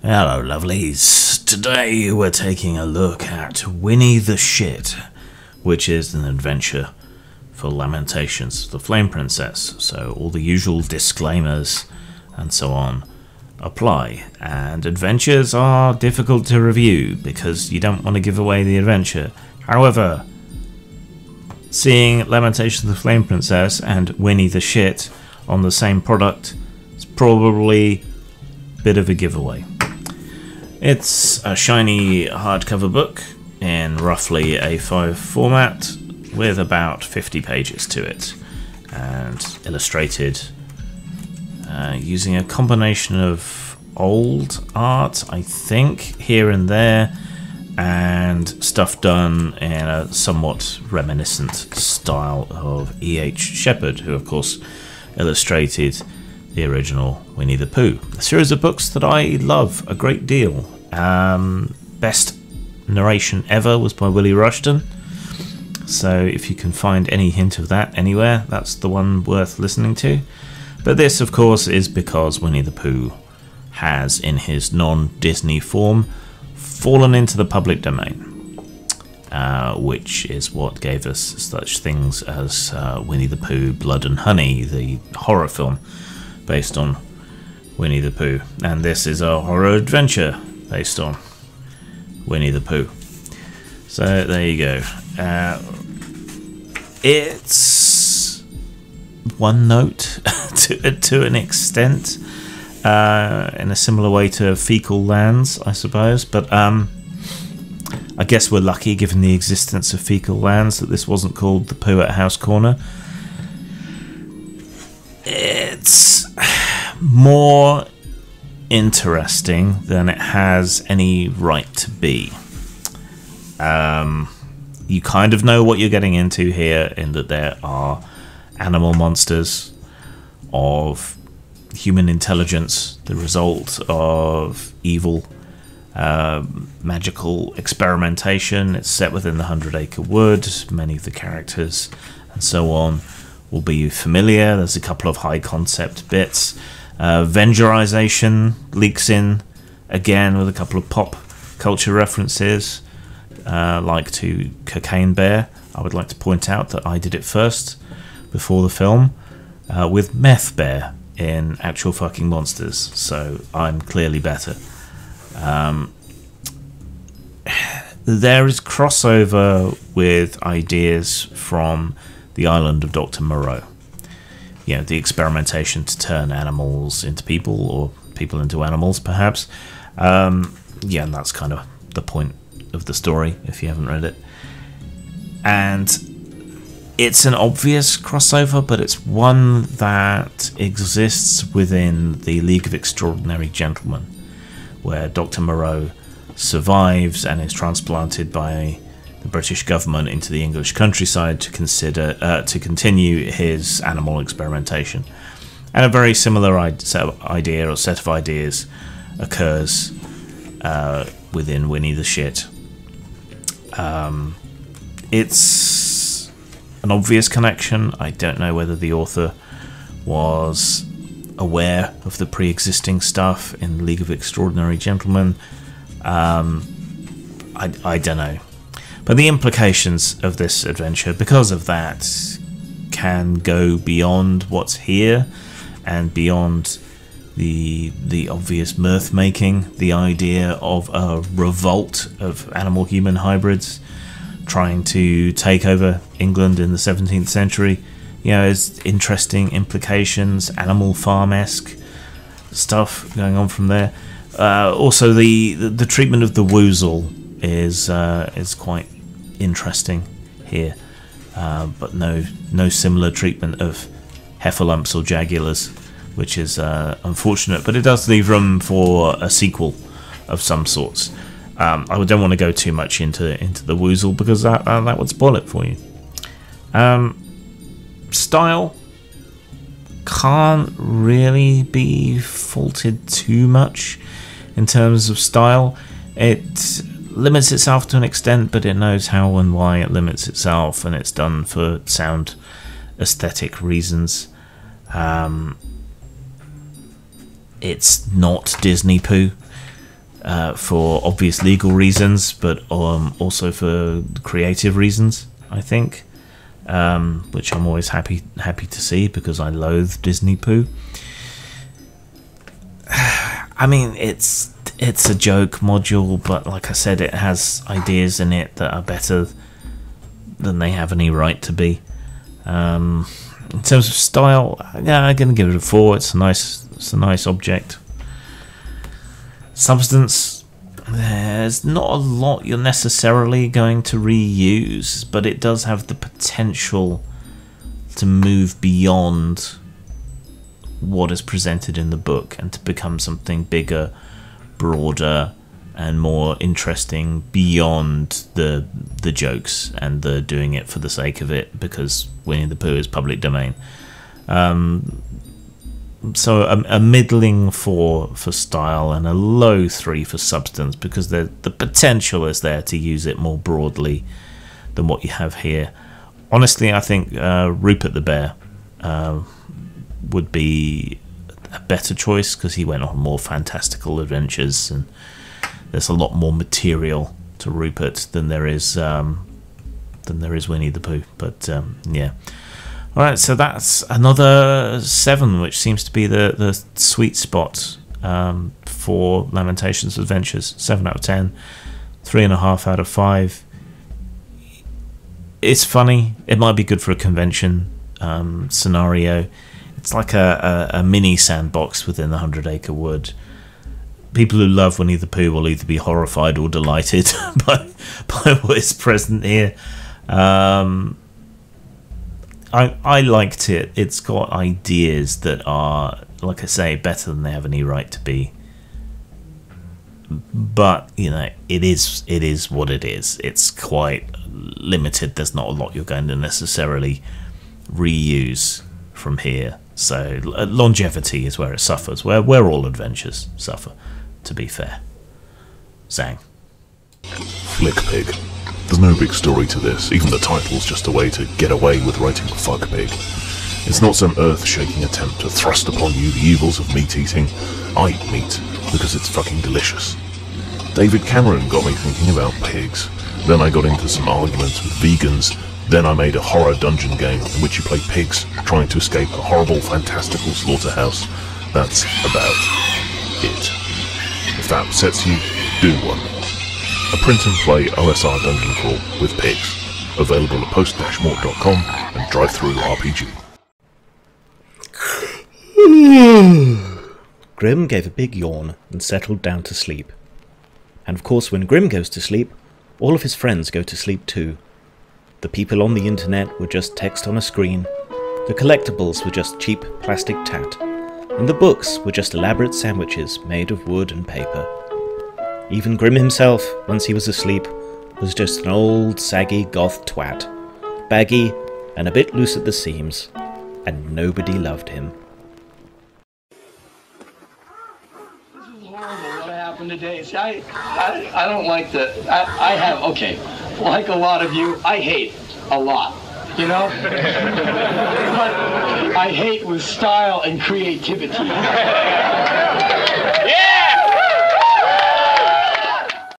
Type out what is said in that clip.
Hello, lovelies. Today we're taking a look at Winnie the Shit, which is an adventure for Lamentations, the Flame Princess. So all the usual disclaimers and so on apply. And adventures are difficult to review because you don't want to give away the adventure. However, seeing Lamentations, the Flame Princess and Winnie the Shit on the same product is probably a bit of a giveaway. It's a shiny hardcover book in roughly A5 format with about 50 pages to it, and illustrated using a combination of old art, I think, here and there, and stuff done in a somewhat reminiscent style of E.H. Shepard, who of course illustrated the original Winnie the Pooh. A series of books that I love a great deal. Best narration ever was by Willie Rushton, so if you can find any hint of that anywhere, that's the one worth listening to. But this, of course, is because Winnie the Pooh has, in his non-Disney form, fallen into the public domain, which is what gave us such things as Winnie the Pooh Blood and Honey, the horror film based on Winnie the Pooh. And this is a horror adventure based on Winnie the Pooh. So there you go. It's one note to an extent, in a similar way to Fecal Lands, I suppose. But I guess we're lucky, given the existence of Fecal Lands, that this wasn't called The Pooh at House Corner. It's more interesting than it has any right to be. You kind of know what you're getting into here, in that there are animal monsters of human intelligence, the result of evil magical experimentation. It's set within the 100 Acre Wood. Many of the characters and so on will be familiar. There's a couple of high concept bits. Vengerization leaks in again with a couple of pop culture references, like to Cocaine Bear. I would like to point out that I did it first before the film, with Meth Bear in Actual Fucking Monsters, so I'm clearly better. There is crossover with ideas from the island of Dr. Moreau. You know, the experimentation to turn animals into people, or people into animals, perhaps. Yeah, and that's kind of the point of the story, if you haven't read it. And it's an obvious crossover, but it's one that exists within the League of Extraordinary Gentlemen, where Dr. Moreau survives and is transplanted by the British government into the English countryside to continue his animal experimentation. And a very similar set of ideas occurs within Winnie the Shit. It's an obvious connection. I don't know whether the author was aware of the pre-existing stuff in League of Extraordinary Gentlemen. I don't know. But the implications of this adventure, because of that, can go beyond what's here and beyond the obvious mirth making. The idea of a revolt of animal-human hybrids trying to take over England in the 17th century, you know, is interesting implications, Animal Farm-esque stuff going on from there. Also, the treatment of the woozle is quite interesting here, but no similar treatment of heffalumps or jagulars, which is unfortunate, but it does leave room for a sequel of some sorts. I don't want to go too much into the woozle, because that would spoil it for you. Style can't really be faulted too much in terms of style. It limits itself to an extent, but it knows how and why it limits itself, and it's done for sound aesthetic reasons. It's not Disney Pooh. for obvious legal reasons, but also for creative reasons, I think, which I'm always happy to see, because I loathe Disney poo. I mean, it's a joke module, but like I said, it has ideas in it that are better than they have any right to be. In terms of style, yeah, I'm gonna give it a 4. It's a nice object. Substance, there's not a lot you're necessarily going to reuse, but it does have the potential to move beyond what is presented in the book and to become something bigger, broader, and more interesting beyond the jokes and the doing it for the sake of it because Winnie the Pooh is public domain. So a middling 4 for style and a low 3 for substance, because the potential is there to use it more broadly than what you have here. Honestly, I think Rupert the Bear would be a better choice, because he went on more fantastical adventures, and there's a lot more material to Rupert than there is Winnie the Pooh. But yeah. All right, so that's another 7, which seems to be the sweet spot for Lamentations Adventures. 7 out of 10, 3.5 out of 5. It's funny. It might be good for a convention scenario. It's like a mini sandbox within the 100 Acre Wood. People who love Winnie the Pooh will either be horrified or delighted by what is present here. I liked it. It's got ideas that are, like I say, better than they have any right to be. But, you know, it is what it is. It's quite limited. There's not a lot you're going to necessarily reuse from here. So longevity is where it suffers, where all adventures suffer, to be fair. Zang. Flick Pig. There's no big story to this. Even the title's just a way to get away with writing Fuck Pig. It's not some earth-shaking attempt to thrust upon you the evils of meat-eating. I eat meat because it's fucking delicious. David Cameron got me thinking about pigs. Then I got into some arguments with vegans. Then I made a horror dungeon game in which you play pigs trying to escape a horrible, fantastical slaughterhouse. That's about it. If that upsets you, do one. A print-and-play OSR dungeon crawl with pigs. Available at post-mort.com and DriveThru RPG. Grim gave a big yawn and settled down to sleep. And of course, when Grim goes to sleep, all of his friends go to sleep too. The people on the internet were just text on a screen, the collectibles were just cheap plastic tat, and the books were just elaborate sandwiches made of wood and paper. Even Grim himself, once he was asleep, was just an old saggy goth twat, baggy and a bit loose at the seams, and nobody loved him. Today. See, I don't like the, I have, okay, like a lot of you, I hate a lot, you know? But I hate with style and creativity. Yeah!